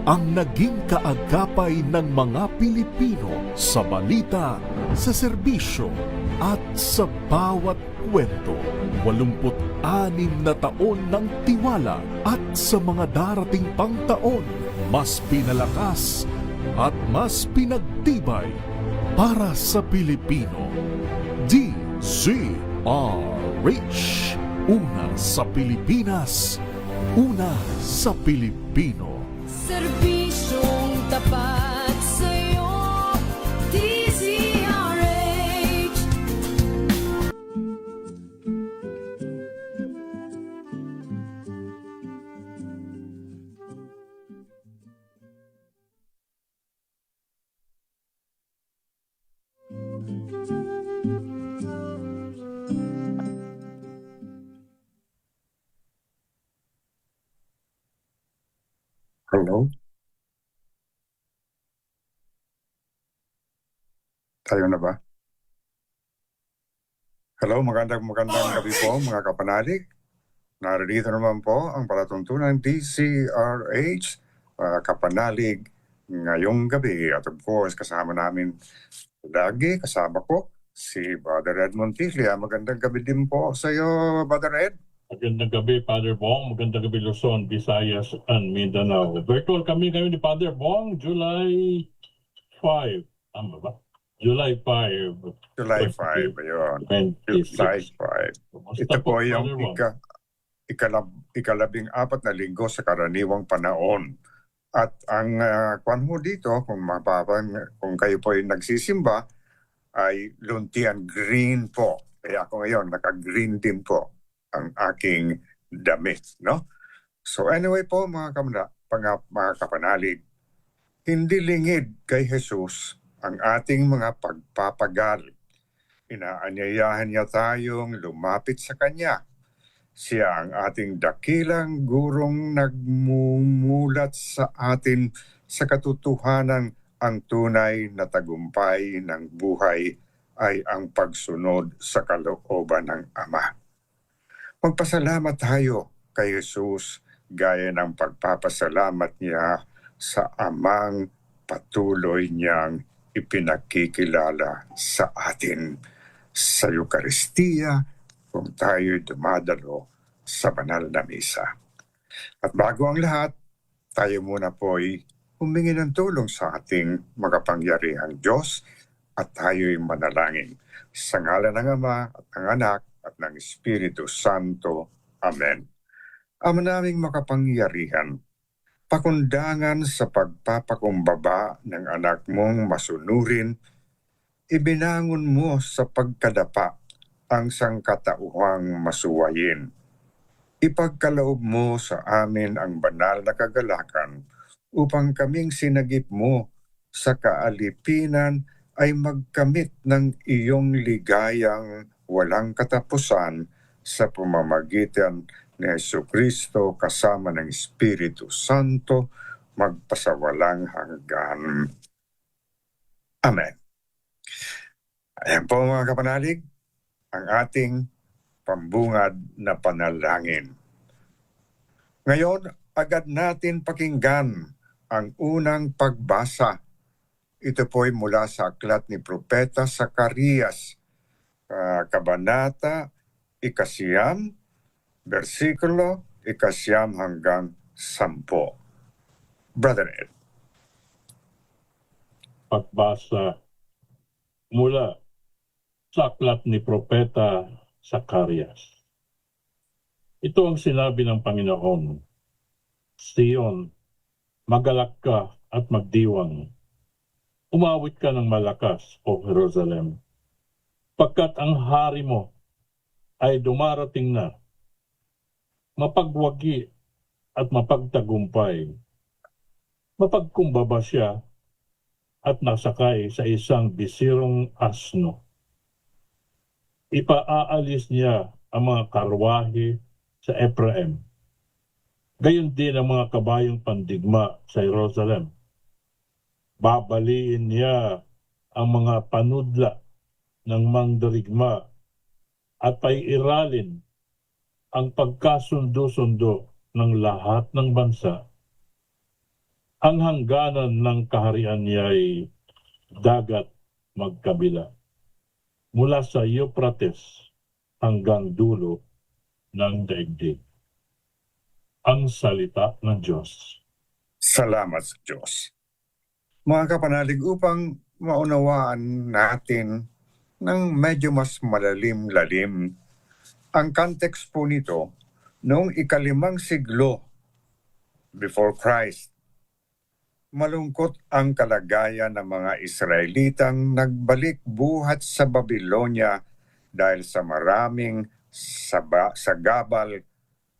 ang naging kaagapay ng mga Pilipino sa balita, sa serbisyo at sa bawat kwento. 86 na taon ng tiwala at sa mga darating pang taon, mas pinalakas at mas pinagtibay para sa Pilipino. DZRH. Una sa Pilipinas, una sa Pilipino. Serbisyong tapat sa'yo, DZRH. Hello? Tayo na ba? Hello, magandang gabi po mga kapanalig. Narito naman po ang palatuntunan DCRH, kapanalig ngayong gabi. At of course, kasama namin lagi, kasama ko si Brother Ed Montilla. Magandang gabi din po sa iyo, Brother Ed. Magandang gabi, Father Bong. Magandang gabi, Luzon, Visayas, and Mindanao. Virtual kami ngayon ni Father Bong, July 5. Tama ba? July 5. July 5, ayun. 26. July 5. Kumusta Ito po Father yung Bong? ikalabing-4 na linggo sa karaniwang panahon. At ang kwan mo dito, kung kayo po ay nagsisimba, ay luntian green po. Kaya ako ngayon, naka-green din po ang aking damit, no? So anyway po mga kapanalig, hindi lingid kay Jesus ang ating mga pagpapagal. Inaanyayahan niya tayong lumapit sa Kanya. Siya ang ating dakilang gurong nagmumulat sa atin sa katotohanan. Ang tunay na tagumpay ng buhay ay ang pagsunod sa kalooban ng Ama. Magpasalamat tayo kay Jesus gaya ng pagpapasalamat niya sa Amang patuloy niyang ipinakikilala sa atin sa Eukaristiya kung tayo dumadalo sa banal na misa. At bago ang lahat, tayo muna po'y humingi ng tulong sa ating makapangyarihang Diyos at tayo'y manalangin. Sa ngalan ng Ama at ng Anak at ng Espiritu Santo. Amen. Ama naming makapangyarihan, pakundangan sa pagpapakumbaba ng anak mong masunurin, ibinangon mo sa pagkadapa ang sangkatauhang masuwayin. Ipagkaloob mo sa amin ang banal na kagalakan upang kaming sinagip mo sa kaalipinan ay magkamit ng iyong ligayang walang katapusan sa pamamagitan ni Jesucristo kasama ng Espiritu Santo magpasawalang hanggan. Amen. Ayan po mga kapanalig, ang ating pambungad na panalangin. Ngayon, agad natin pakinggan ang unang pagbasa. Ito po'y mula sa aklat ni Propeta Zacarias, Kabanata 9, versikulo 9 hanggang 10. Brother Ed. Pagbasa mula sa aklat ni Propeta Zacarias. Ito ang sinabi ng Panginoon, Sion, magalak ka at magdiwang. Umawit ka ng malakas, O Jerusalem, pagkat ang hari mo ay dumarating na, mapagwagi at mapagtagumpay. Mapagkumbaba siya at nasakay sa isang bisirong asno. Ipaaalis niya ang mga karwahe sa Ephraim. Gayon din ang mga kabayong pandigma sa Jerusalem. Babaliin niya ang mga panudla ng mandirigma at paiiralin ang pagkasundo-sundo ng lahat ng bansa. Ang hangganan ng kaharian niya ay dagat magkabila. Mula sa Euphrates hanggang dulo ng daigdig. Ang salita ng Diyos. Salamat sa Diyos. Mga kapanalig, upang maunawaan natin ng medyo mas malalim-lalim ang context po nito, noong ika-5 siglo before Christ, malungkot ang kalagayan ng mga Israelitang nagbalik buhat sa Babylonia dahil sa maraming sagabal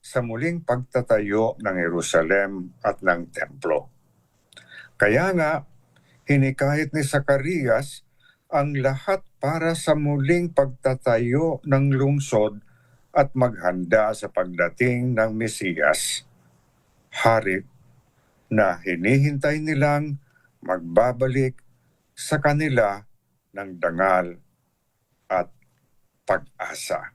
sa muling pagtatayo ng Jerusalem at ng templo. Kaya nga, hinikayat ni Zacarias ang lahat para sa muling pagtatayo ng lungsod at maghanda sa pagdating ng Mesiyas, hari na hinihintay nilang magbabalik sa kanila ng dangal at pag-asa.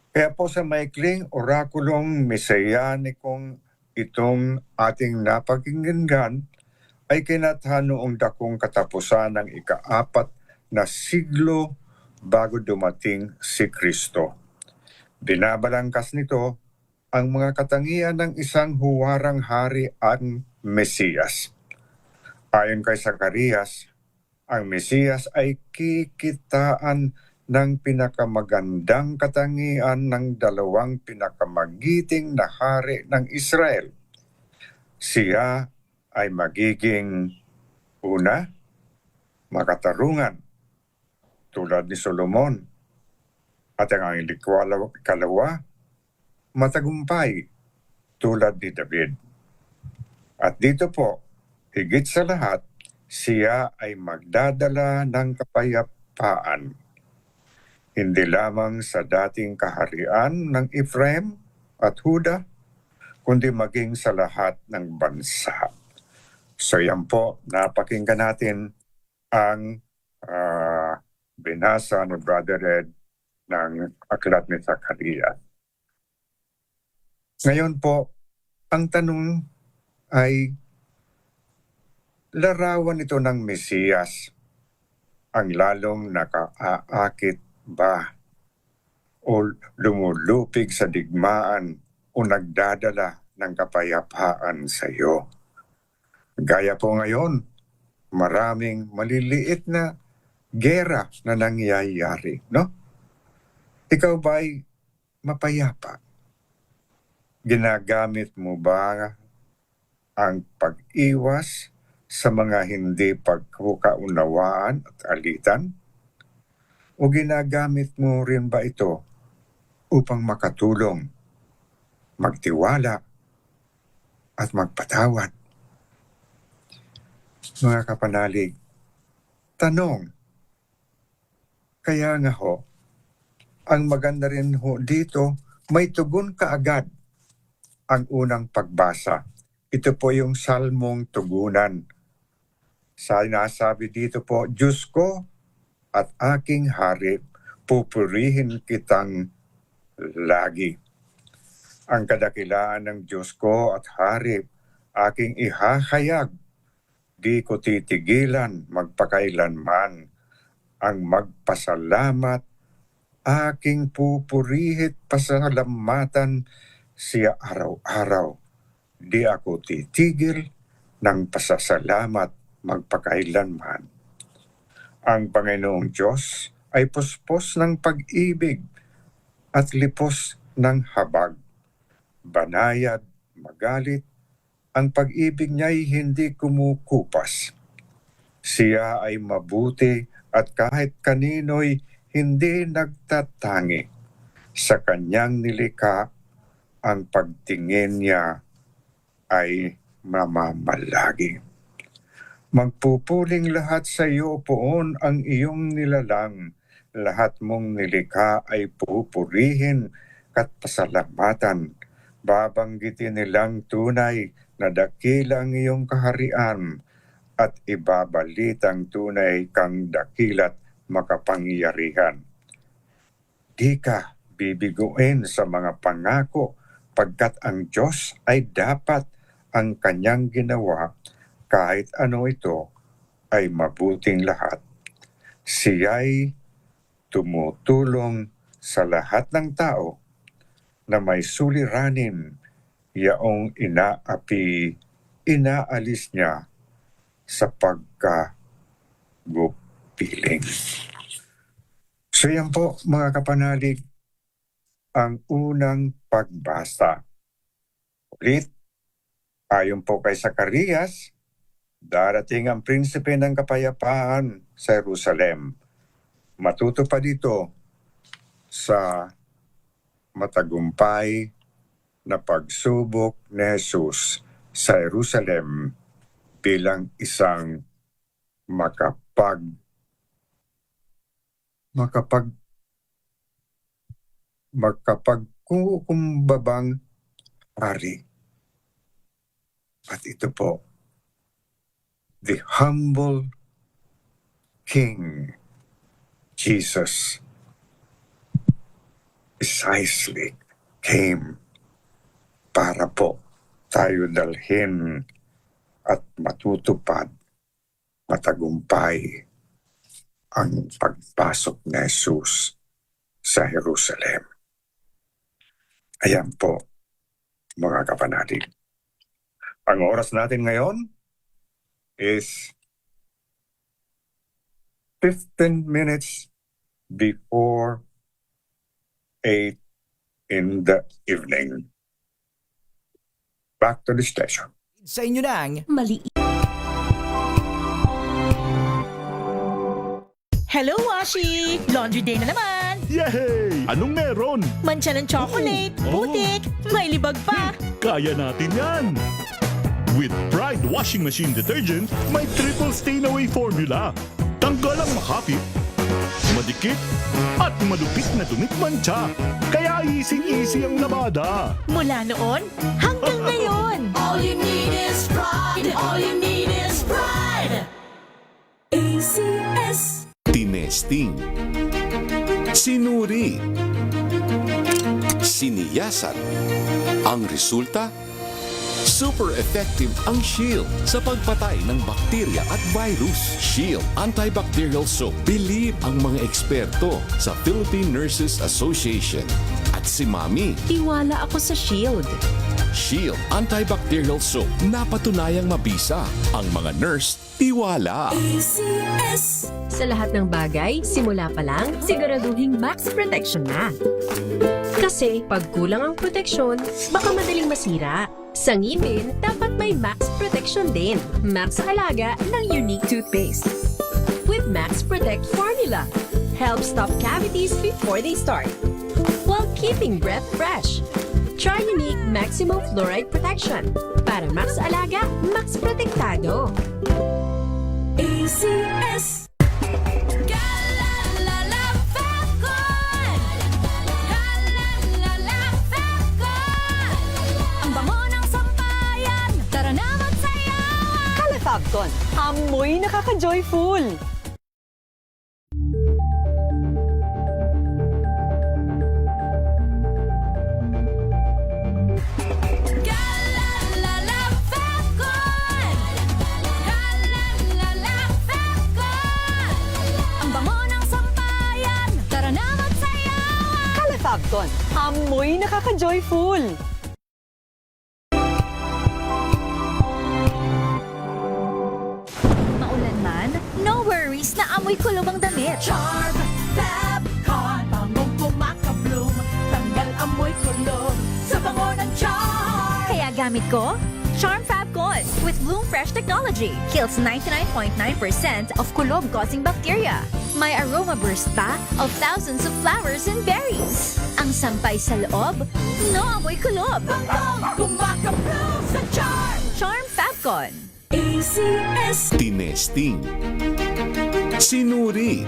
Kaya po sa maikling orakulong mesayanikong itong ating napakinggan ay kinatha noong dakong katapusan ng ika-4 na siglo bago dumating si Kristo. Binabalangkas nito ang mga katangian ng isang huwarang hari ang Mesiyas. Ayon kay Zacarias, ang Mesiyas ay kikitaan ng pinakamagandang katangian ng dalawang pinakamagiting na hari ng Israel. Siya ay magiging una, makatarungan tulad ni Solomon, at ang ikalawa, matagumpay tulad ni David. At dito po, higit sa lahat, siya ay magdadala ng kapayapaan. Hindi lamang sa dating kaharian ng Ephraim at Huda, kundi maging sa lahat ng bansa. So yan po, napakinggan natin ang binasa ni Brother Ed ng aklat ni Zacarias. Ngayon po, ang tanong ay, larawan ito ng Mesiyas ang lalong nakaaakit ba o lumulupig sa digmaan o nagdadala ng kapayapaan sa iyo? Gaya po ngayon, maraming maliliit na gera na nangyayari, no? Ikaw ba'y mapayapa? Ginagamit mo ba ang pag-iwas sa mga hindi pagkukaunawaan at alitan? O ginagamit mo rin ba ito upang makatulong, magtiwala, at magpatawad? Mga kapanalig, tanong, kaya nga ho, ang maganda rin ho dito, may tugon kaagad ang unang pagbasa. Ito po yung salmong tugunan. Sinasabi dito po, Diyos ko at aking hari, pupurihin kitang lagi. Ang kadakilaan ng Diyos ko at hari, aking ihahayag. Di ko titigilan magpakailanman. Ang magpasalamat, aking pupurihit pasalamatan siya araw-araw. Di ako titigil ng pasasalamat magpakailanman. Ang Panginoong Diyos ay puspos ng pag-ibig at lipos ng habag. Banayad, magalit, ang pag-ibig niya'y hindi kumukupas. Siya ay mabuti at kahit kanino'y hindi nagtatangi. Sa kanyang nilikha, ang pagtingin niya ay mamamalagi. Magpupuling lahat sa iyo poon ang iyong nilalang. Lahat mong nilikha ay pupurihin at pasalamatan. Babanggitin nilang tunay na dakilang iyong kaharian at ibabalitang tunay kang dakilat makapangyarihan. Di ka bibiguin sa mga pangako pagkat ang Diyos ay dapat ang kanyang ginawa, kahit ano ito, ay mabuting lahat. Siya'y tumutulong sa lahat ng tao na may suliranin, yaong inaalis niya sa pagkagupiling. So yan po mga kapanalig, ang unang pagbasa. Ulit, ayon po kay Zacarias, darating ang prinsipe ng kapayapaan sa Jerusalem. Matutupad ito sa matagumpay na pagsubok ni Jesus sa Jerusalem bilang isang makapagkukumbabang hari. At ito po, the humble King Jesus precisely came para po tayo dalhin at matutupad, matagumpay ang pagpasok ni Jesus sa Jerusalem. Ayan po, mga kapanalig. Ang oras natin ngayon is 15 minutes before 8 in the evening. Back to the station. Sa inyo nang Maliit. Hello, Washi! Laundry day na naman! Yay! Anong meron? Mancha ng chocolate, Oh. putik, may libag pa! Kaya natin yan! With Pride Washing Machine Detergent, may triple stain-away formula. Tanggal ang makapit, madikit, at malupit na dumit mancha. Kaya easy-easy ang labada. Mula noon hanggang ngayon! All you need is pride. All you need is pride. ACS. Tinesting, sinuri, siniyasan. Ang resulta, super effective ang Shield sa pagpatay ng bakterya at virus. Shield Antibacterial Soap. Believe ang mga eksperto sa Philippine Nurses Association. At si Mami, Tiwala ako sa Shield. Shield Antibacterial Soap. Napatunayang mabisa. Ang mga nurse, tiwala. ACS. Sa lahat ng bagay, simula pa lang, siguraduhing max protection na. Kasi pag kulang ang proteksyon, baka madaling masira. Sa ngipin, dapat may max protection din. Max Alaga ng Unique Toothpaste. With Max Protect Formula. Help stop cavities before they start. While keeping breath fresh. Try Unique Maximum Fluoride Protection. Para Max Alaga, Max Protektado. ACS. Galalala Falcon. Galalala Falcon. Ang bango ng sampayan. Tara na magsayawan. Calafabcon, amoy nakaka-joyful! Galalala Falcon. Galalala Falcon. Ang bango ng sampayan. Tara na magsayawan. Calafabcon, amoy nakaka-joyful! Maulan man, no worries na amoy kulob ang damit. Charm Fabcon. Bangong kumakabloom. Tanggal amoy kulog. Sa bango ng charm. Kaya gamit ko, Charm Fabcon with Bloom Fresh technology. Kills 99.9% of kulob-causing bacteria. May aroma burst pa of thousands of flowers and berries. Ang sampay sa loob, no amoy kulob. Bangong kumakabloom sa charm. Charm Fabcon. ACS. Tinesting, sinuri,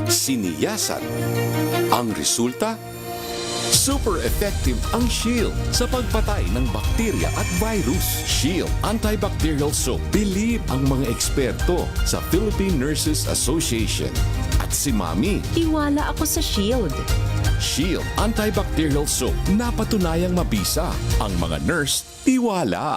siniyasan. Ang resulta, super effective ang Shield sa pagpatay ng bakterya at virus. Shield Antibacterial Soap. Believe ang mga eksperto sa Philippine Nurses Association. At si Mami, Tiwala ako sa Shield. Shield Antibacterial Soap. Napatunayang mabisa. Ang mga nurse, tiwala.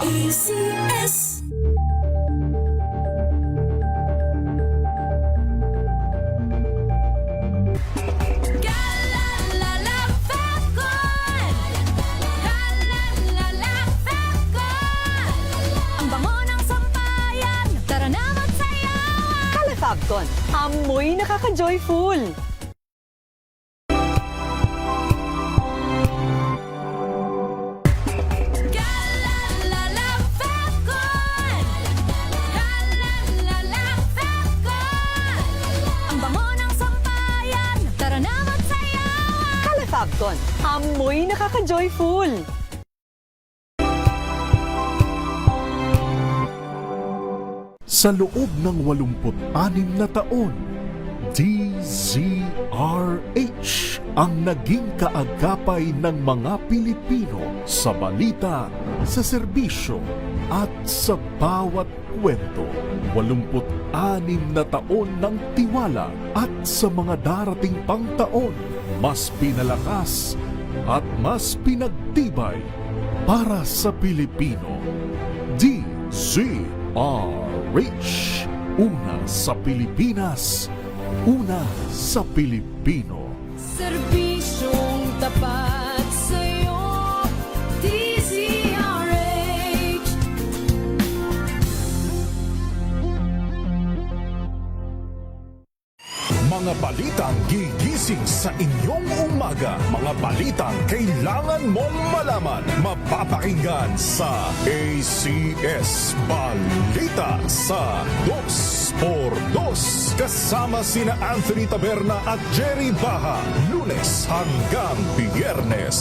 Galalala Falcon! Galalala Falcon! Ang bango ng sampayan, tara na magsayawan! Calefabcon, amoy nakaka-joyful. Galalala Falcon! Galalala Falcon! Ang bango ng sampayan, tara na magsayawan! Calefabcon, amoy nakaka-joyful. Sa loob ng 86 na taon, DZRH ang naging kaagapay ng mga Pilipino sa balita, sa serbisyo at sa bawat kwento. 86 na taon ng tiwala at sa mga darating pang taon, mas pinalakas at mas pinagtibay para sa Pilipino. DZRH, una sa Pilipinas, una sa Pilipino. Serbisyong tapat sa'yo, DZRH. Mga balitang gigising sa inyong umaga. Mga balitang kailangan mong malaman. Mapapakinggan sa ACS Balita sa 2x2. Kasama sina Anthony Taberna at Jerry Baha. Lunes hanggang Biyernes.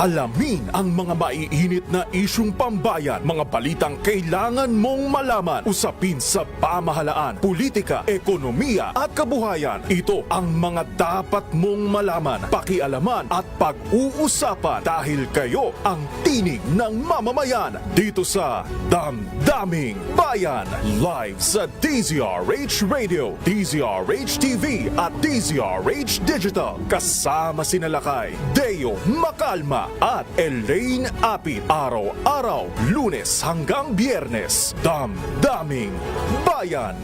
Alamin ang mga maiinit na isyung pambayan, mga balitang kailangan mong malaman, usapin sa pamahalaan, politika, ekonomiya at kabuhayan. Ito ang mga dapat mong malaman, pakialaman at pag-uusapan dahil kayo ang tinig ng mamamayan dito sa Damdaming Bayan. Live sa DZRH Radio, DZRH TV at DZRH Digital. Kasama sinalakay Deo Macalma at Elaine Apit. Araw-araw, Lunes hanggang Biyernes. Damdaming Bayan.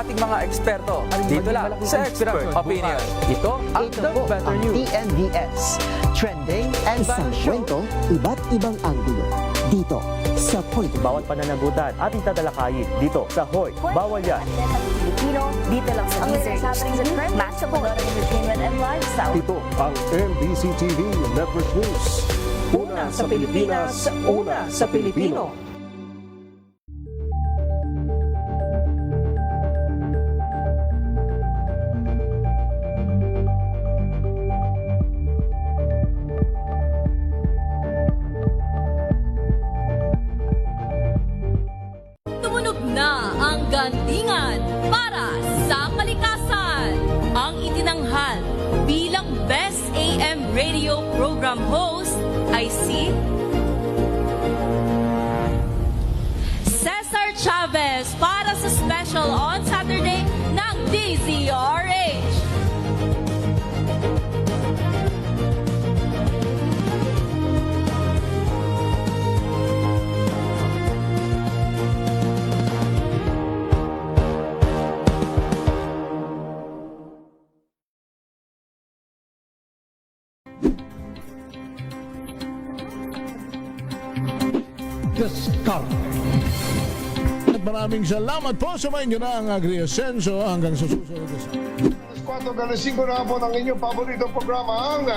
ating mga eksperto. Dito lang sa Expert Opinion. Ito ang The Better News. TNVS. Trending and sa kwento, iba't ibang anggulo. Dito sa Point. Bawat pananagutan ating tatalakayin dito sa Hoy. Bawal yan. Filipino, dito lang sa DZRH. Match sa mga entertainment and lifestyle. Ito ang MBC TV Network News. Una sa Pilipinas, una sa Pilipino. Tumunog na ang gandingan para sa kalikasan. Ang itinanghal bilang Best AM Radio Program Host ay si Cesar Chavez para sa special on Saturday ng DZRH. At maraming salamat po sa mga inyo na ang Agri-Ascenso hanggang sa susunod na sa 4:05 na po ng inyong paboritong programa ang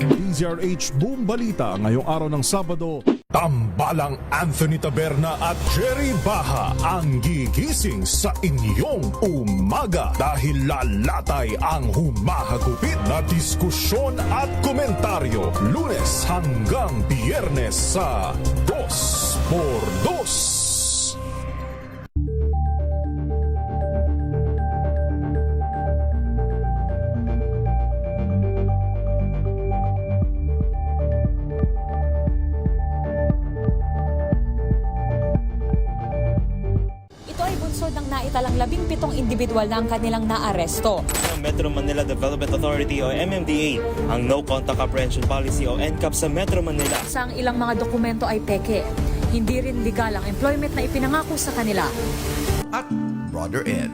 DZRH Boom Balita ngayong araw ng Sabado, Tambalang Anthony Taberna at Jerry Baha ang gigising sa inyong umaga dahil lalatay ang humahagupit na diskusyon at komentaryo Lunes hanggang Biyernes sa 2x2. Ng naitalang 17 individual na ang kanilang naaresto. Metro Manila Development Authority o MMDA ang No Contact Apprehension Policy o NCAP sa Metro Manila. Sa ilang mga dokumento ay peke. Hindi rin legal ang employment na ipinangako sa kanila. At Brother Ed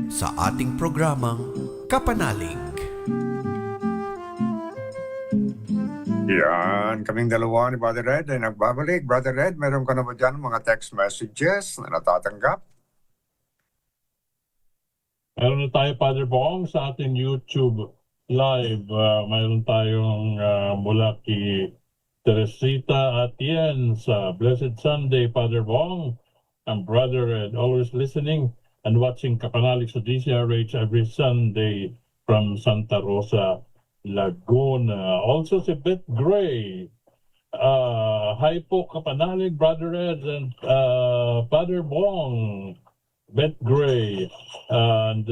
sa ating programang Kapanalig. Yan, kaming dalawa ni Brother Ed ay nagbabalik. Brother Ed, meron ka na ba dyan mga text messages na natatanggap? Meron na tayo, Father Bong, sa ating YouTube live. Mayroon tayong mula kay Teresita Atien sa Blessed Sunday, Father Bong. And Brother Ed, always listening and watching Kapanalig sa DCRH every Sunday from Santa Rosa, Laguna. Also si Beth Gray. Hi po, Kapanalig, Brother Ed and Father Bong. Beth Gray. And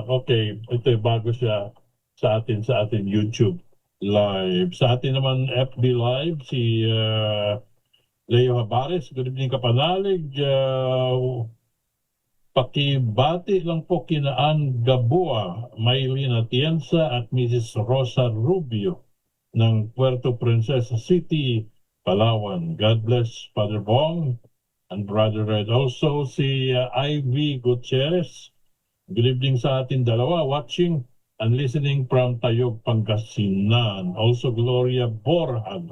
okay, ito bago siya sa atin YouTube live. Sa atin naman FB live si Leo Habares. Good evening, Kapanalig. Pakibati lang po kina Ann Gabua, Maylin Atienza at Mrs. Rosa Rubio ng Puerto Princesa City, Palawan. God bless, Father Bong and Brother Red. Also si Ivy Gutierrez. Good evening sa atin dalawa, watching and listening from Tayog, Pangasinan. Also Gloria Borhan.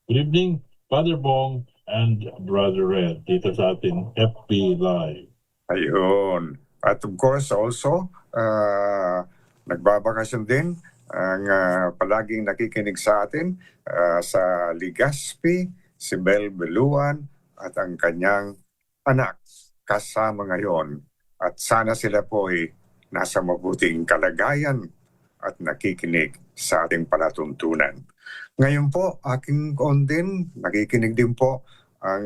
Good evening, Father Bong and Brother Red. Dito sa atin FB Live. Ayun. At of course also, nagbabakasyon din ang palaging nakikinig sa atin sa Legazpi, si Bel Beluan, at ang kanyang anak kasama ngayon. At sana sila po ay nasa mabuting kalagayan at nakikinig sa ating palatuntunan. Ngayon po, aking on din, nakikinig din po ang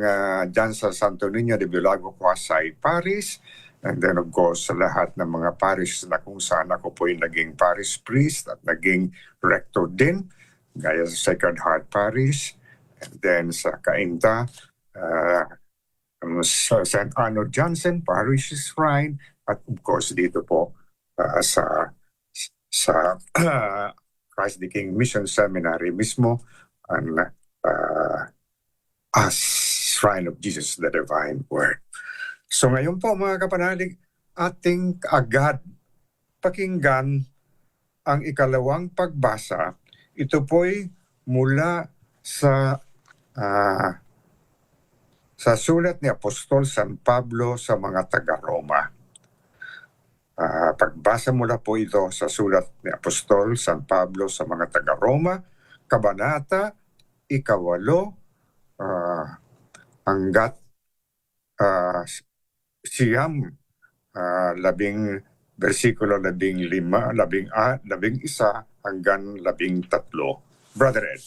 dyan sa Santo Niño de Bulago, Pasay Parish. And then of course, sa lahat ng mga parish na kung saan ako po ay naging parish priest at naging rector din, gaya sa Sacred Heart Parish. And then sa Cainta, sa St. Arnold Johnson Parish Shrine, at of course dito po sa Christ the King Mission Seminary mismo, ang Shrine of Jesus the Divine Word. So ngayon po mga kapanalig, ating agad pakinggan ang ikalawang pagbasa. Ito po'y mula sa sulat ni Apostol San Pablo sa mga taga-Roma. Pagbasa mula po ito sa sulat ni Apostol San Pablo sa mga taga-Roma, Kabanata 8, hanggat siyam, versikulo 11 hanggang 13. Brother Ed.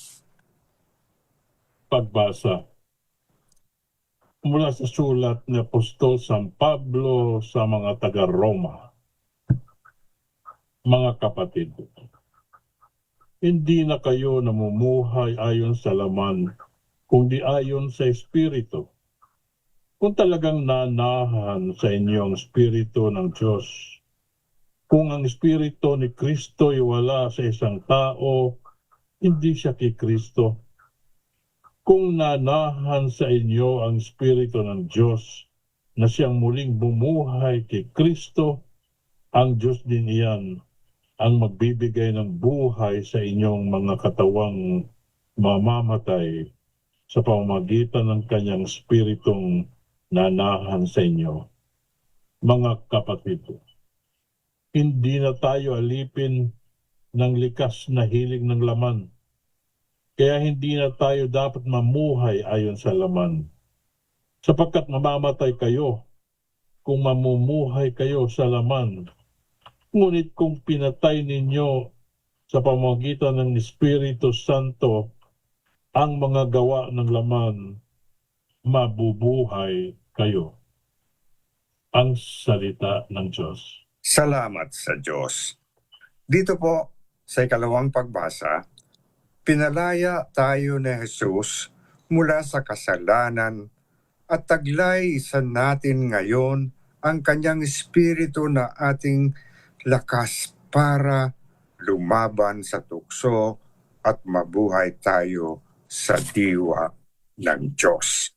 Pagbasa mula sa sulat ni Apostol San Pablo sa mga taga-Roma. Mga kapatid, hindi na kayo namumuhay ayon sa laman, kundi ayon sa Espiritu. Kung talagang nanahan sa inyo ang Espiritu ng Diyos, kung ang Espiritu ni Kristo ay wala sa isang tao, hindi siya kay Kristo. Kung nanahan sa inyo ang Espiritu ng Diyos na siyang muling bumuhay kay Kristo, ang Diyos din iyan ang magbibigay ng buhay sa inyong mga katawang mamamatay sa pamamagitan ng kanyang Espiritong nanahan sa inyo. Mga kapatid, hindi na tayo alipin ng likas na hilig ng laman. Kaya hindi na tayo dapat mamuhay ayon sa laman. Sapagkat mamamatay kayo kung mamumuhay kayo sa laman. Ngunit kung pinatay ninyo sa pamamagitan ng Espiritu Santo ang mga gawa ng laman, mabubuhay kayo. Ang salita ng Diyos. Salamat sa Diyos. Dito po, sa ikalawang pagbasa, pinalaya tayo ni Jesus mula sa kasalanan at taglay sa natin ngayon ang kanyang espiritu na ating lakas para lumaban sa tukso at mabuhay tayo sa diwa ng Diyos.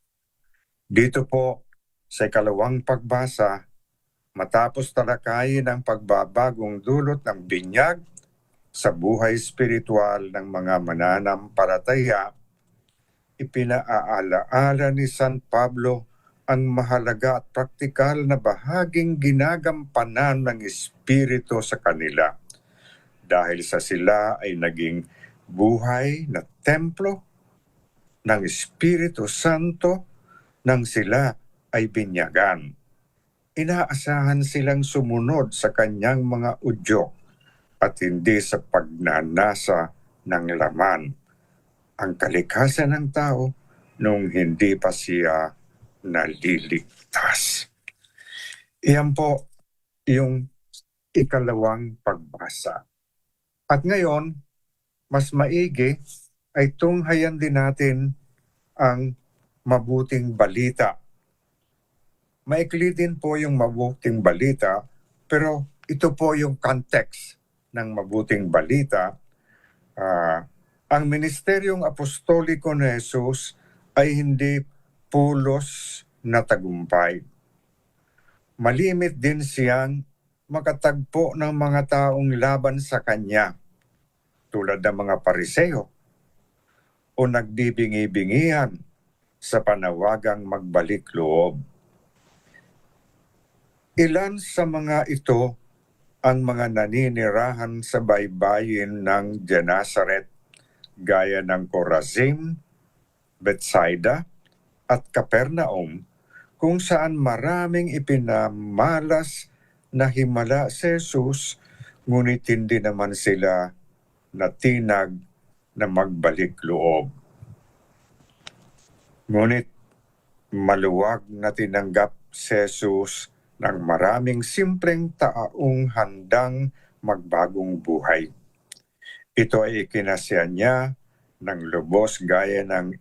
Dito po, sa ikalawang pagbasa, matapos talakayin ang pagbabagong dulot ng binyag sa buhay espiritual ng mga mananampalataya, ipinaalaala ni San Pablo ang mahalaga at praktikal na bahaging ginagampanan ng Espiritu sa kanila dahil sa sila ay naging buhay na templo ng Espiritu Santo nang sila ay binyagan. Inaasahan silang sumunod sa kanyang mga udyok at hindi sa pagnanasa ng laman ang kalikasan ng tao nung hindi pa siya naliligtas. Iyan po yung ikalawang pagbasa. At ngayon, mas maigi ay tunghayan din natin ang mabuting balita. Maikli din po yung mabuting balita, pero ito po yung context ng mabuting balita. Ang ministeryong apostoliko ni Jesus ay hindi pulos na tagumpay. Malimit din siyang makatagpo ng mga taong laban sa kanya, tulad ng mga Pariseo, o nagbibingi-bingihan sa panawagang magbalik loob. Ilan sa mga ito ang mga naninirahan sa baybayin ng Genesaret gaya ng Corazim, Bethsaida at Capernaum kung saan maraming ipinamalas na himala si Jesus ngunit hindi naman sila natinag na magbalik loob. Ngunit maluwag na tinanggap si Jesus ng maraming simpleng taong handang magbagong buhay. Ito ay ikinasya niya ng lubos gaya ng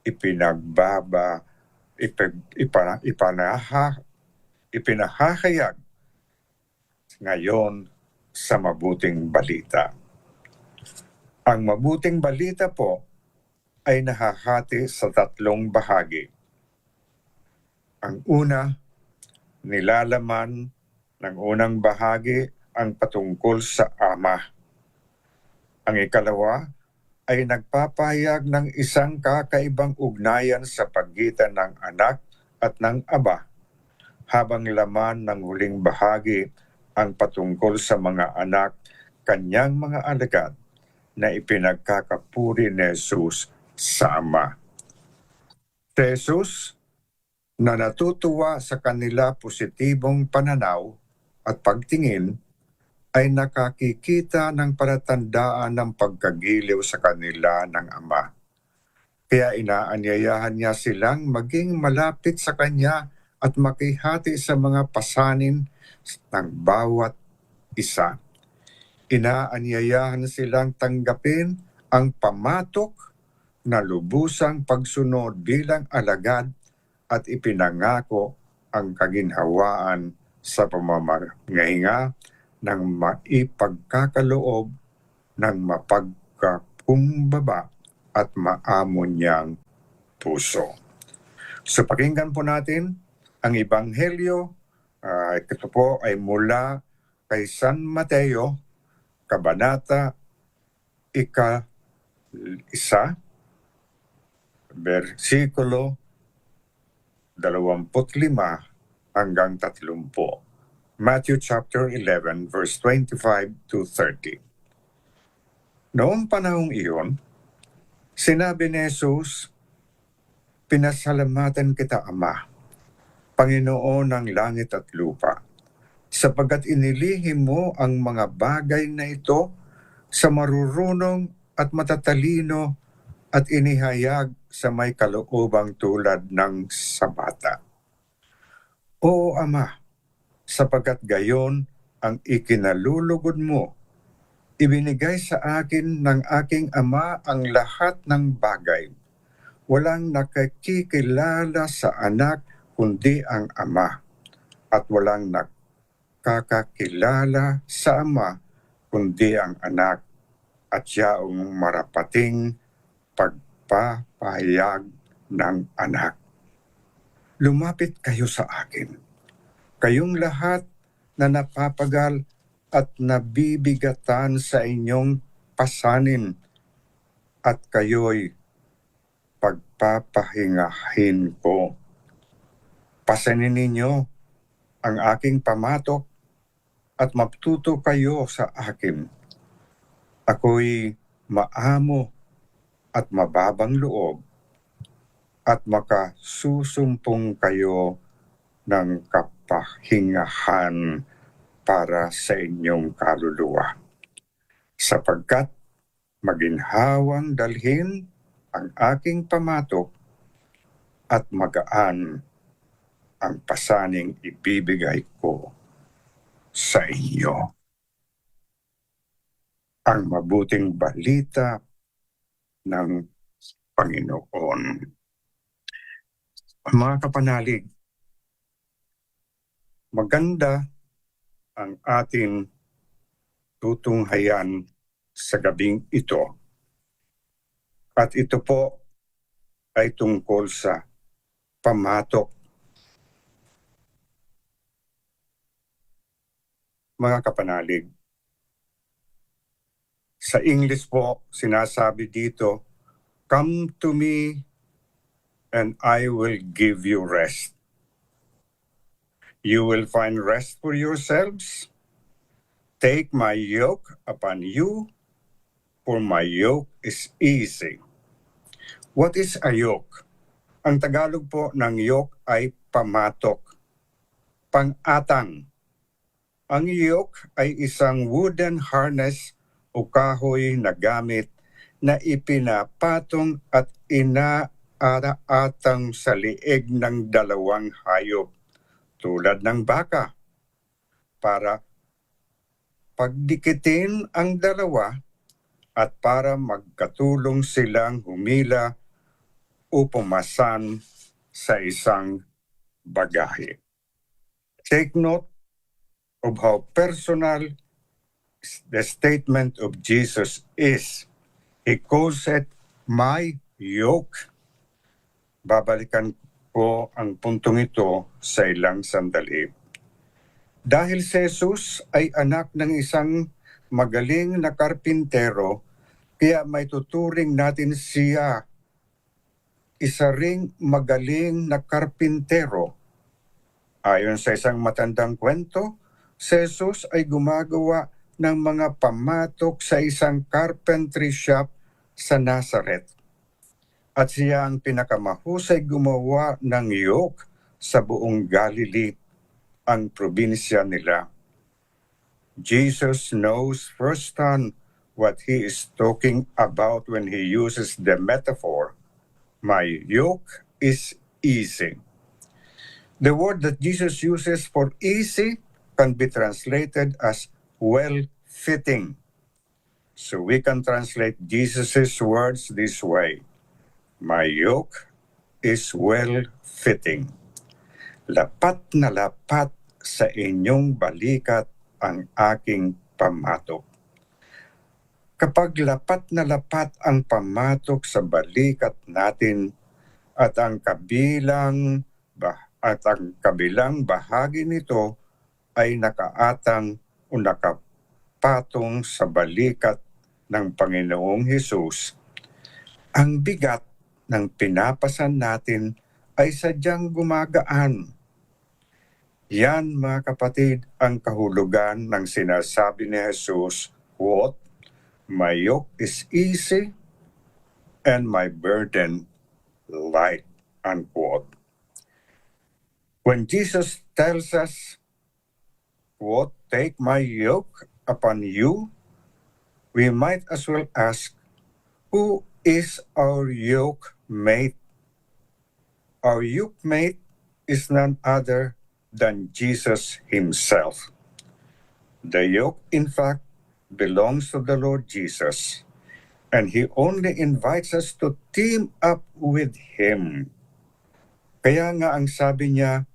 ipinahahayag ngayon sa mabuting balita. Ang mabuting balita po ay nahahati sa tatlong bahagi. Ang una, nilalaman ng unang bahagi ang patungkol sa Ama. Ang ikalawa ay nagpapahayag ng isang kakaibang ugnayan sa pagitan ng anak at ng Aba, habang laman ng huling bahagi ang patungkol sa mga anak, kanyang mga alagad na ipinagkakapuri ni Jesus sa Ama. Si Jesus na natutuwa sa kanila positibong pananaw at pagtingin ay nakakikita ng palatandaan ng pagkagiliw sa kanila ng Ama. Kaya inaanyayahan niya silang maging malapit sa Kanya at makihati sa mga pasanin ng bawat isa. Inaanyayahan silang tanggapin ang pamatok na lubusang pagsunod bilang alagad at ipinangako ang kaginhawaan sa pamamahinga ng maipagkakaloob ng mapagkakumbaba at maamon niyang puso. So pakinggan po natin ang Ebanghelyo. Ito po ay mula kay San Mateo, Kabanata 1, versikulo 25 hanggang 30. Matthew chapter 11, verse 25 to 30. Noong panahong iyon, Sinabi ni Jesus, "Pinasalamatan kita, Ama, Panginoon ng langit at lupa, sapagkat inilihim mo ang mga bagay na ito sa marurunong at matatalino at inihayag sa may kaloobang tulad ng sa bata. Oo, Ama, sapagkat gayon ang ikinalulugod mo. Ibinigay sa akin ng aking Ama ang lahat ng bagay. Walang nakakikilala sa anak kundi ang Ama, at walang nakakakilala sa Ama kundi ang anak, at yaong marapating pagpapahayag ng anak. Lumapit kayo sa akin, kayong lahat na napapagal at nabibigatan sa inyong pasanin, at kayo'y pagpapahingahin ko. Pasanin ninyo ang aking pamatok at matuto kayo sa akin. Ako'y maamo at mababang loob, at makasusumpong kayo ng kapahingahan para sa inyong kaluluwa. Sapagkat maginhawang dalhin ang aking pamatok at magaan ang pasaning ibibigay ko sa inyo." Ang mabuting balita ng Panginoon. Mga kapanalig, maganda ang ating tutunghayan sa gabing ito. At ito po ay tungkol sa pamatok. Mga kapanalig, sa English po, sinasabi dito, "Come to me and I will give you rest. You will find rest for yourselves. Take my yoke upon you, for my yoke is easy." What is a yoke? Ang Tagalog po ng yoke ay pamatok, pang-atang. Ang yoke ay isang wooden harness o kahoy na gamit na ipinapatong at inaatang sa liig ng dalawang hayop tulad ng baka para pagdikitin ang dalawa at para magkatulong silang humila o pumasan sa isang bagahe. Take note of how personal the statement of Jesus is. He calls it my yoke. Babalikan po ang puntong ito sa ilang sandali. Dahil si Jesus ay anak ng isang magaling na karpintero, kaya may tuturing natin siya isa ring magaling na karpintero. Ayon sa isang matandang kwento, si Jesus ay gumagawa ng mga pamatok sa isang carpentry shop sa Nazareth. At siya ang pinakamahusay gumawa ng yoke sa buong Galilee, ang probinsya nila. Jesus knows firsthand what he is talking about when he uses the metaphor, "My yoke is easy." The word that Jesus uses for easy can be translated as well-fitting. So we can translate Jesus' words this way: "My yoke is well-fitting." Lapat na lapat sa inyong balikat ang aking pamatok. Kapag lapat na lapat ang pamatok sa balikat natin at ang kabilang bahagi nito ay nakaatang o nakapatong sa balikat ng Panginoong Hesus, ang bigat ng pinapasan natin ay sadyang gumagaan. Yan, mga kapatid, ang kahulugan ng sinasabi ni Jesus, quote, "My yoke is easy and my burden light, unquote. When Jesus tells us, quote, take my yoke upon you, we might as well ask, who is our yoke mate? Our yoke mate is none other than Jesus himself. The yoke, in fact, belongs to the Lord Jesus, and he only invites us to team up with him. Kaya nga ang sabi niya,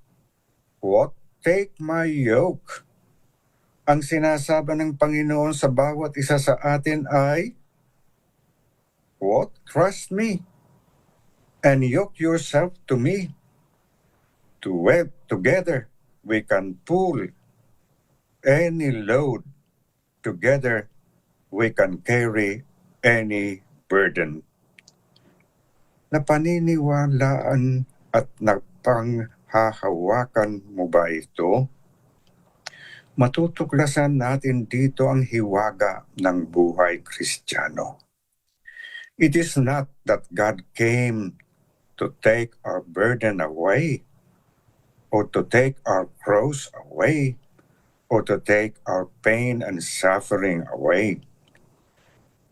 quote, take my yoke. Ang sinasabi ng Panginoon sa bawat isa sa atin ay, quote, trust me and yoke yourself to me. Together we can pull any load. Together we can carry any burden. Napaniniwalaan at napanghahawakan mo ba ito? Matutuklasan natin dito ang hiwaga ng buhay Kristiyano. It is not that God came to take our burden away, or to take our cross away, or to take our pain and suffering away.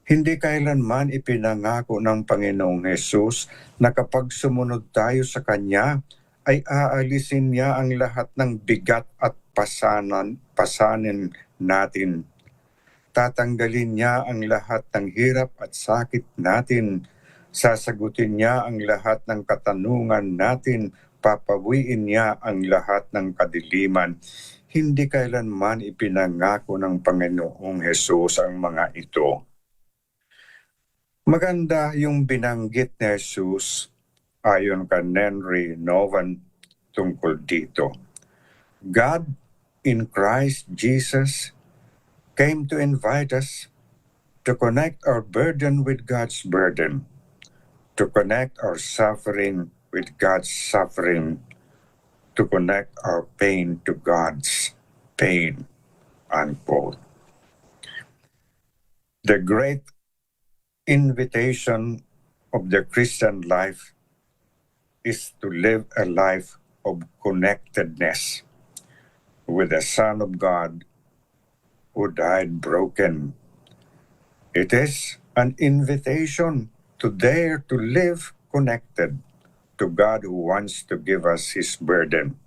Hindi kailanman ipinangako ng Panginoong Hesus na kapag sumunod tayo sa Kanya, ay aalisin niya ang lahat ng bigat at pasanin natin. Tatanggalin niya ang lahat ng hirap at sakit natin. Sasagutin niya ang lahat ng katanungan natin. Papawiin niya ang lahat ng kadiliman. Hindi kailanman ipinangako ng Panginoong Hesus ang mga ito. Maganda yung binanggit ni Jesus ayon kay Henry Nouwen tungkol dito. God in Christ Jesus came to invite us to connect our burden with God's burden, to connect our suffering with God's suffering, to connect our pain to God's pain, unquote. The great invitation of the Christian life is to live a life of connectedness with the Son of God who died broken. It is an invitation to dare to live connected to God who wants to give us his burden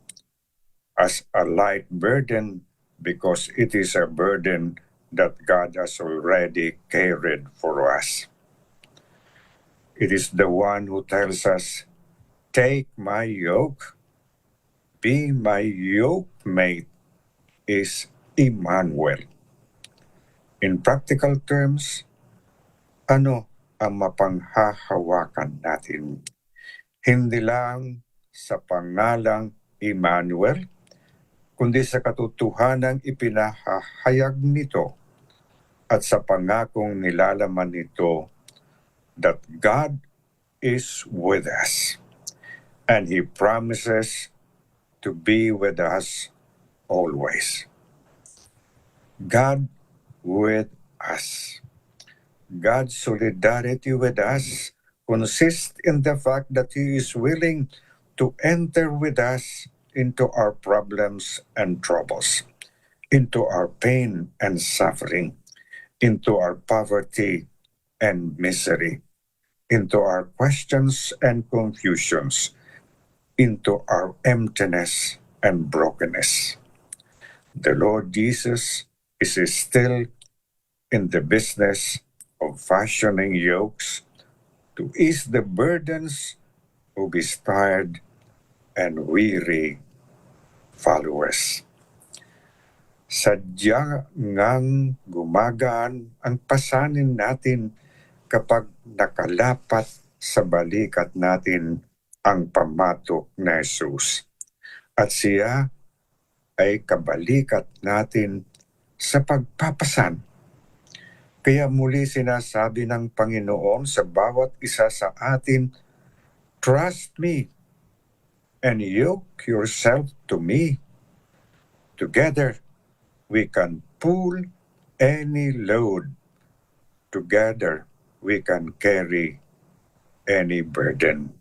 as a light burden, because it is a burden that God has already carried for us. It is the one who tells us, take my yoke, be my yoke mate, is Emmanuel. In practical terms, ano ang mapanghahawakan natin? Hindi lang sa pangalang Emmanuel, kundi sa katotohanang ipinahahayag nito at sa pangakong nilalaman nito that God is with us and He promises to be with us always. God with us. God's solidarity with us consists in the fact that He is willing to enter with us into our problems and troubles, into our pain and suffering, into our poverty and misery, into our questions and confusions, into our emptiness and brokenness. The Lord Jesus is still in the business of fashioning yokes to ease the burdens of His tired and weary followers. Sadya ngang gumagaan ang pasanin natin kapag nakalapat sa balikat natin ang pamatok na Jesus. At siya ay kabalikat natin sa pagpapasan. Kaya muli sinasabi ng Panginoon sa bawat isa sa atin, trust me and yoke yourself to me. Together, we can pull any load. Together, we can carry any burden.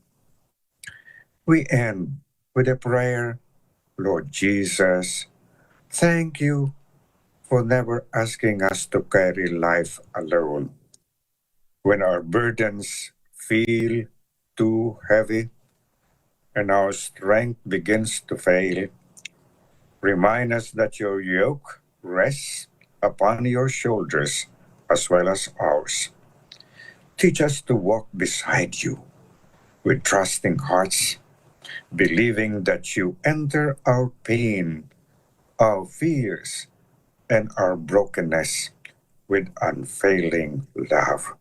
We end with a prayer. Lord Jesus, thank you for never asking us to carry life alone. When our burdens feel too heavy and our strength begins to fail, remind us that your yoke rests upon your shoulders as well as ours. Teach us to walk beside you with trusting hearts, believing that you enter our pain, our fears, and our brokenness with unfailing love.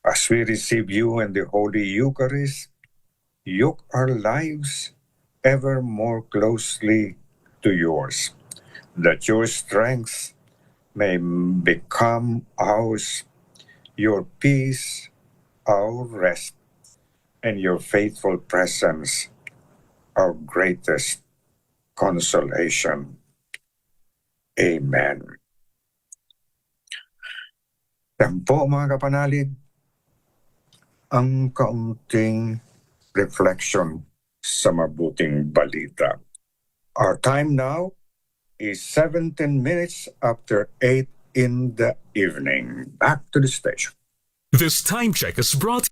As we receive you in the Holy Eucharist, yoke our lives ever more closely to yours, that your strength may become ours, your peace our rest, and your faithful presence our greatest consolation. Amen. Yan po mga kapanalig, ang kaunting reflection sa mabuting balita. Our time now is 17 minutes after 8 in the evening. Back to the station. This time check is brought.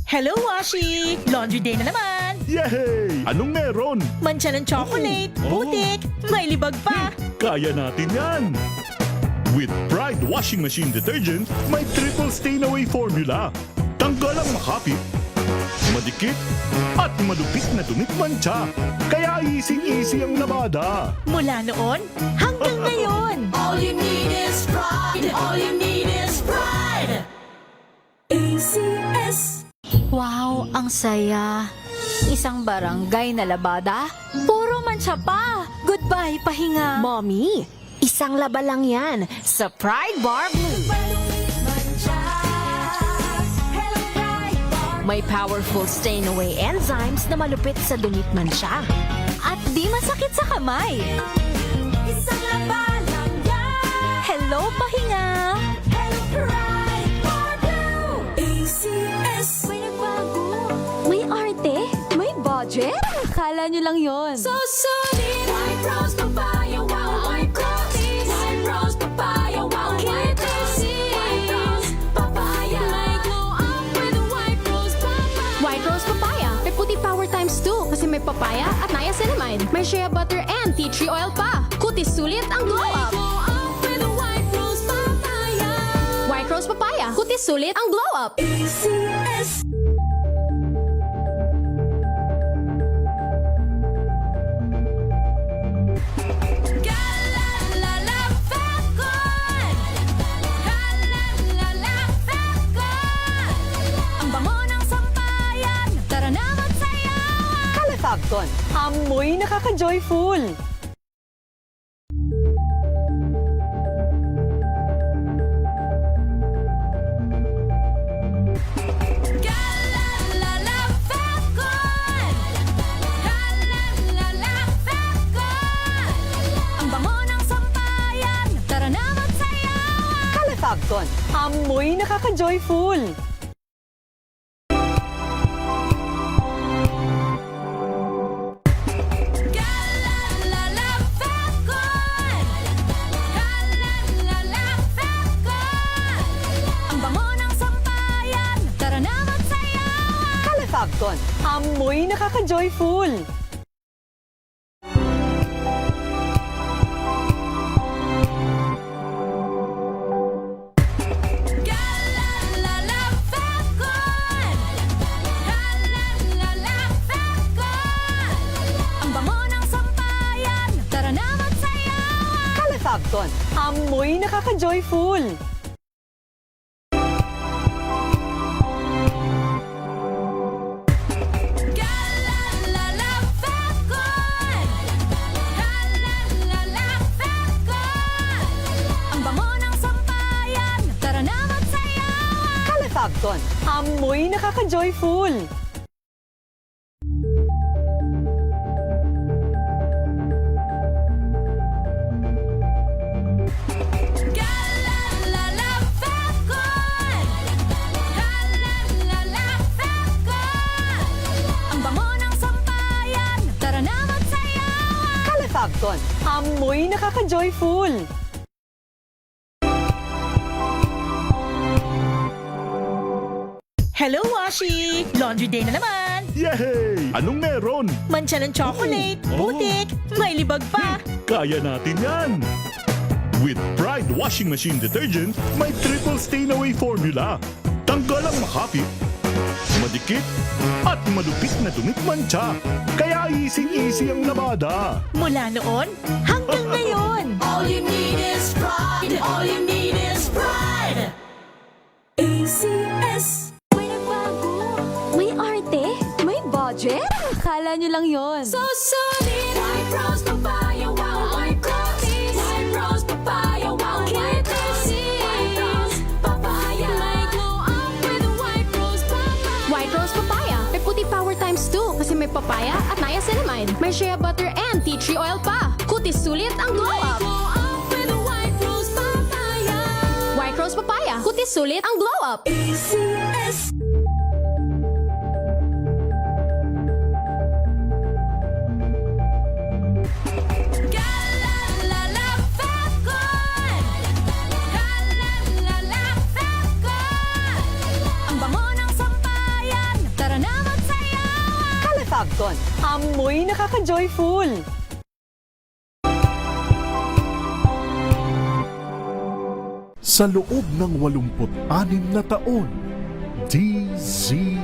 Hello, Washi! Laundry day na naman! Yay! Anong meron? Mancha ng chocolate, putik, may libag pa! Kaya natin yan! With Pride Washing Machine Detergent, may triple stain-away formula. Tanggal ang makapit, madikit, at madupit na dumit mancha. Kaya easy-easy ang labada. Mula noon hanggang ngayon! All you need is pride! All you need is pride! ACS. Wow, ang saya. Isang barangay na labada, puro mancha pa. Goodbye, pahinga. Mommy, isang laba lang yan sa Pride Bar Blue. May powerful stain-away enzymes na malupit sa dumit mancha. At di masakit sa kamay. Isang laba lang yan! Hello, pahinga. Hello, Pride Bar Blue! ACS. May nagbago. May arte. May budget. Akala nyo lang yon. So solid! White rose papaya, wow, white rose! White rose papaya, wow, white rose! White rose papaya! May glow up with white rose papaya! White Rose Papaya. May puti power times 2 kasi may papaya at niacinamide. May shea butter and tea tree oil pa. Kutis sulit ang glow up. Glow up with white rose papaya! White Rose Papaya. Kutis sulit ang glow up. ACS. Galalala Falcon! Galalala Falcon! Ang bango ng sampayan, tara na magsayawan! Calefacton, amoy nakaka-joyful. Galalala Falcon! Galalala Falcon! Ang bango ng sampayan, tara na magsayawan! Calefacton, amoy nakaka-joyful. Galalala Falcon! Galalala Falcon! Ang bango ng sampayan, tara na magsayawan! Calefacton, amoy nakaka-joyful. Galalala Falcon! Galalala Falcon! Ang bango ng sampayan, tara na magsayawan! Calefacton, amoy nakaka-joyful. Galalala Falcon! Galalala Falcon! Ang bango ng sampayan, tara na magsayawan! Calefacton, amoy nakaka-joyful. Galalala Falcon, amoy nakaka-joyful. Hello, Washi! Laundry day na naman! Yay! Anong meron? Mancha ng chocolate, putik, may libag pa! Kaya natin yan! With Pride Washing Machine Detergent, may triple stain-away formula. Tanggal ang makapit, madikit, at malupit na dumit mancha. Kaya easy-easy ang labada. Mula noon hanggang ngayon! All you need is pride. All you need is pride. ACS. May nagbago. May arte. May budget. Akala nyo lang yon. So solid. White rose papaya. Wow, white rose. White rose papaya. Wow, white rose. White rose papaya. May glow up with white rose papaya. White rose papaya. May puti power times 2 kasi may papaya at niacinamide. May shea butter and tea tree oil pa. Kutis sulit ang glow up. Glow up with white rose papaya. White rose papaya. Kutis sulit ang glow up. ACS. Galalala Falcon. Galalala Falcon. Ang bango ng sampayan. Tara na magsayawan. Falcon, amoy nakaka-joyful. Sa loob ng 86 na taon, DZRH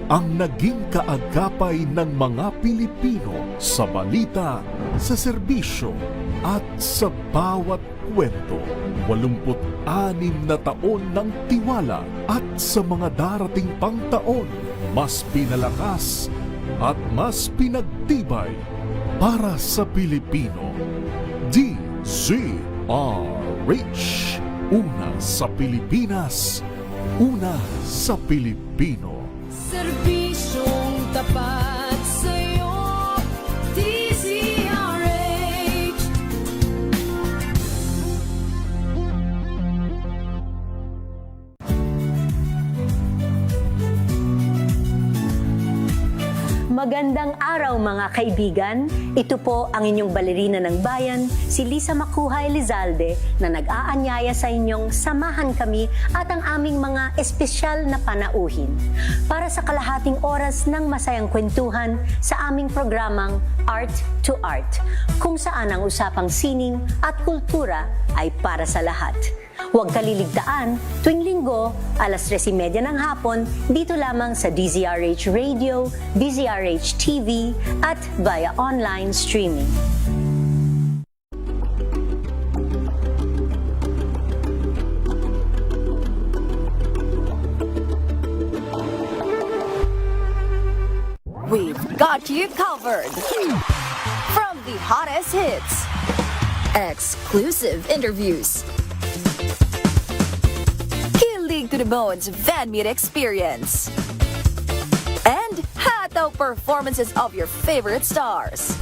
ang naging kaagapay ng mga Pilipino sa balita, sa serbisyo at sa bawat kwento. 86 na taon ng tiwala at sa mga darating pang taon, mas pinalakas at mas pinagtibay para sa Pilipino. DZRH. Una sa Pilipinas, una sa Pilipino. Serbisyong tapat sa'yo, DZRH. Magandang araw mga kaibigan. Ito po ang inyong balerina ng bayan, si Lisa Makuhay Lizalde, na nag-aanyaya sa inyong samahan kami at ang aming mga espesyal na panauhin para sa kalahating oras ng masayang kwentuhan sa aming programang Art to Art, kung saan ang usapang sining at kultura ay para sa lahat. Huwag kaliligtaan, tuwing linggo, alas 3:30 ng hapon, dito lamang sa DZRH Radio, DZRH TV, at via online streaming. We've got you covered. From the hottest hits, exclusive interviews, kilig to the bones fan meet experience, and hataw performances of your favorite stars.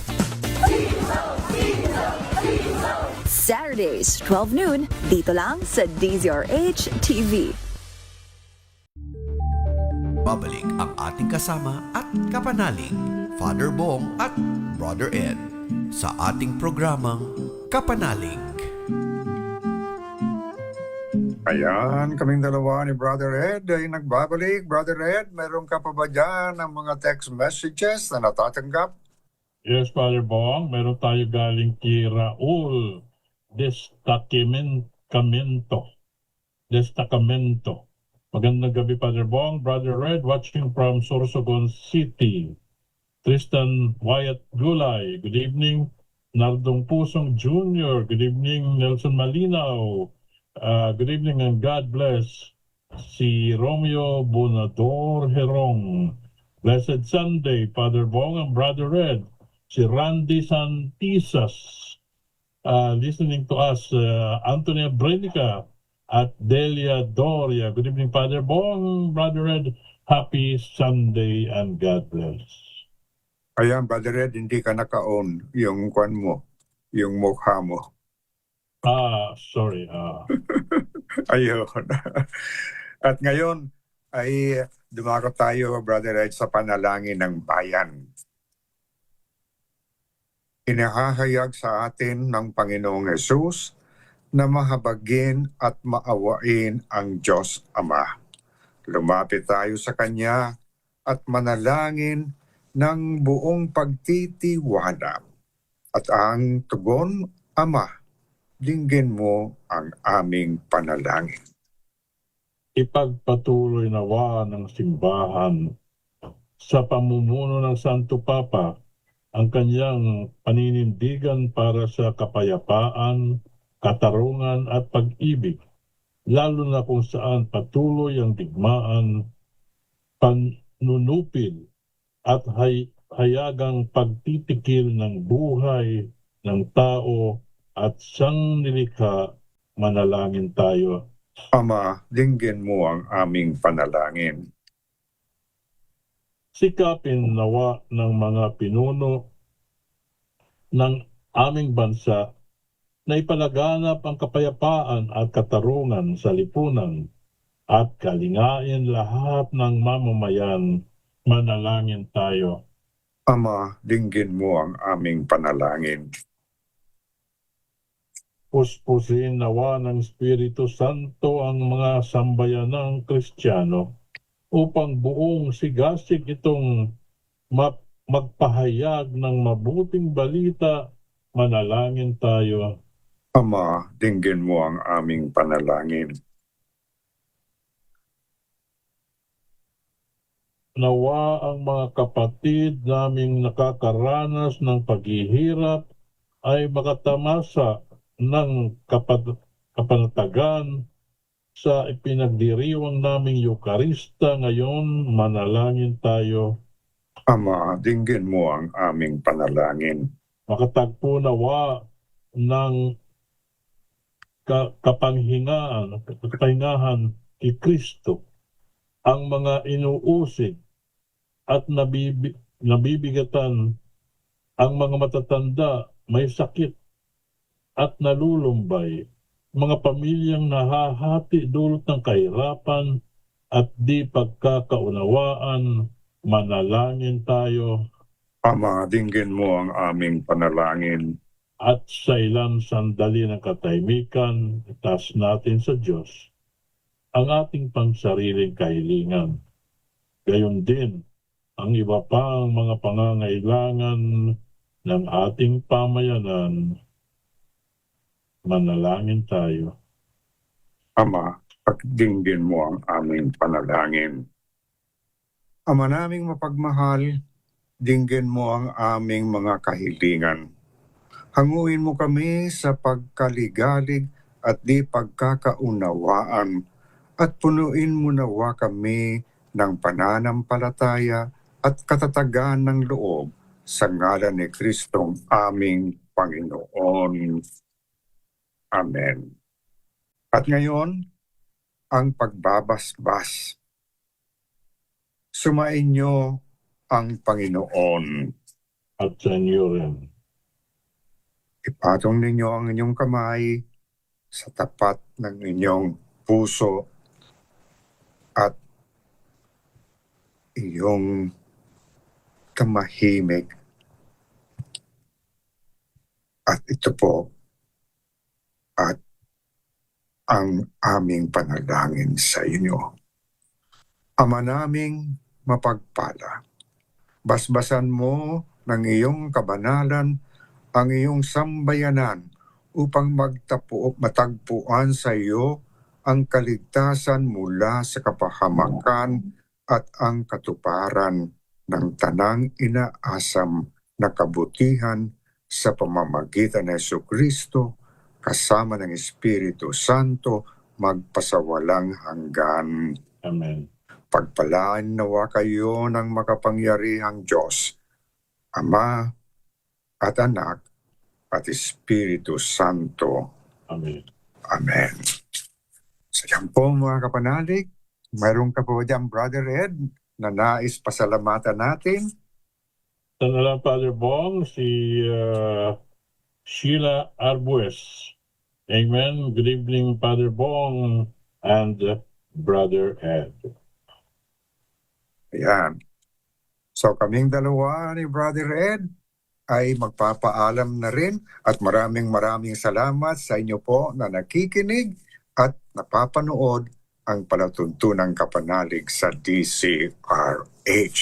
Saturdays, 12 noon, dito lang sa DZRH TV. Babalik ang ating kasama at kapanalig, Father Bong at Brother Ed, sa ating programang Kapanalig. Ayan, kaming dalawa ni Brother Ed ay nagbabalik. Brother Ed, meron ka pa ba dyan ng mga text messages na natatanggap? Yes, Father Bong, meron tayo galing kay Raul Destacamento. Magandang gabi, Father Bong. Brother Red, watching from Sorsogon City. Tristan Wyatt Gulay, good evening. Nardong Pusong Jr., good evening. Nelson Malinaw, good evening and God bless. Si Romeo Bonador Herong, Blessed Sunday, Father Bong and Brother Red. Si Randy Santisas, listening to us. Antonia Brenica at Delia Doria. Good evening, Father Bong, Brother Red. Happy Sunday and God bless. Ayan, Brother Red, hindi ka naka-on yung kwan mo, yung mukha mo. Sorry. Ayun. At ngayon ay dumako tayo, Brother Red, sa panalangin ng bayan. Inahahayag sa atin ng Panginoong Yesus na mahabagin at maawain ang Diyos Ama. Lumapit tayo sa Kanya at manalangin ng buong pagtitiwala. At ang tugon, Ama, dinggin mo ang aming panalangin. Ipagpatuloy nawa ng simbahan sa pamumuno ng Santo Papa ang kanyang paninindigan para sa kapayapaan, katarungan at pag-ibig, lalo na kung saan patuloy ang digmaan, panunupil at hayagang pagtitikil ng buhay ng tao at siyang nilikha. Manalangin tayo. Ama, dinggin mo ang aming panalangin. Sikapin nawa ng mga pinuno ng aming bansa na ipalaganap ang kapayapaan at katarungan sa lipunan at kalingain lahat ng mamamayan. Manalangin tayo. Ama, dinggin mo ang aming panalangin. Puspusin nawa ng Espiritu Santo ang mga sambayanang Kristiyano upang buong sigasig itong magpahayag ng mabuting balita. Manalangin tayo. Ama, dinggin mo ang aming panalangin. Nawa ang mga kapatid naming nakakaranas ng paghihirap ay makatamasa ng kapanatagan sa ipinagdiriwang naming Eukarista ngayon. Manalangin tayo. Ama, dinggin mo ang aming panalangin. Makatagpo nawa ng kapangingahan kay Kristo ang mga inuusig at nabibigatan, ang mga matatanda, may sakit at nalulumbay, mga pamilyang nahahati dulot ng kahirapan at di pagkakaunawaan. Manalangin tayo. Ama, dinggin mo ang aming panalangin. At sa ilang sandali ng katahimikan, itaas natin sa Diyos ang ating pangsariling kahilingan. Gayon din ang iba pang mga pangangailangan ng ating pamayanan. Manalangin tayo. Ama, pagdinggin mo ang aming panalangin. Ama naming mapagmahal, dinggin mo ang aming mga kahilingan. Hanguin mo kami sa pagkaligalig at di pagkakaunawaan at punuin mo nawa kami ng pananampalataya at katatagan ng loob sa ngalan ni Kristong aming Panginoon. Amen. At ngayon, ang pagbabasbas. Sumainyo ang Panginoon. At sa inyo rin. Ipatong ninyo ang inyong kamay sa tapat ng inyong puso at iyong tamahimik. At ito po at ang aming panalangin sa inyo. Ama naming mapagpala, basbasan mo ng iyong kabanalan ang iyong sambayanan upang matagpuan sa iyo ang kaligtasan mula sa kapahamakan at ang katuparan ng tanang inaasam na kabutihan sa pamamagitan ng Jesucristo kasama ng Espiritu Santo magpasawalang hanggan. Amen. Pagpalaan nawa kayo ng makapangyarihang Diyos, Ama at Anak at Espiritu Santo. Amen. Amen. So yan po mga kapanalig, mayroon ka po dyan, Brother Ed, na nais pasalamatan natin. Ito na lang, Father Bong, si Sheila Arbues. Amen. Good evening, Father Bong and Brother Ed. Ayan. So kaming dalawa ni Brother Ed ay magpapaalam na rin at maraming salamat sa inyo po na nakikinig at napapanood ang palatuntunang kapanalig sa DCRH.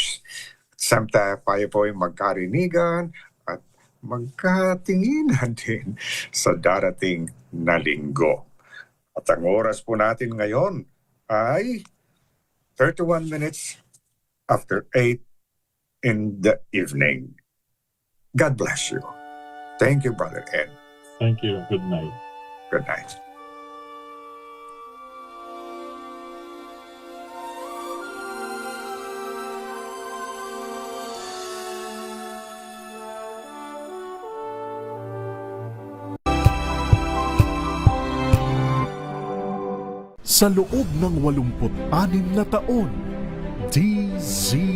Samtaya tayo po ay magkarinigan at magkatinginan din sa darating na linggo. At ang oras po natin ngayon ay 31 minutes after 8 in the evening. God bless you. Thank you, Brother Ed. Thank you. Good night. Good night. Sa loob ng 86 na taon, DZRH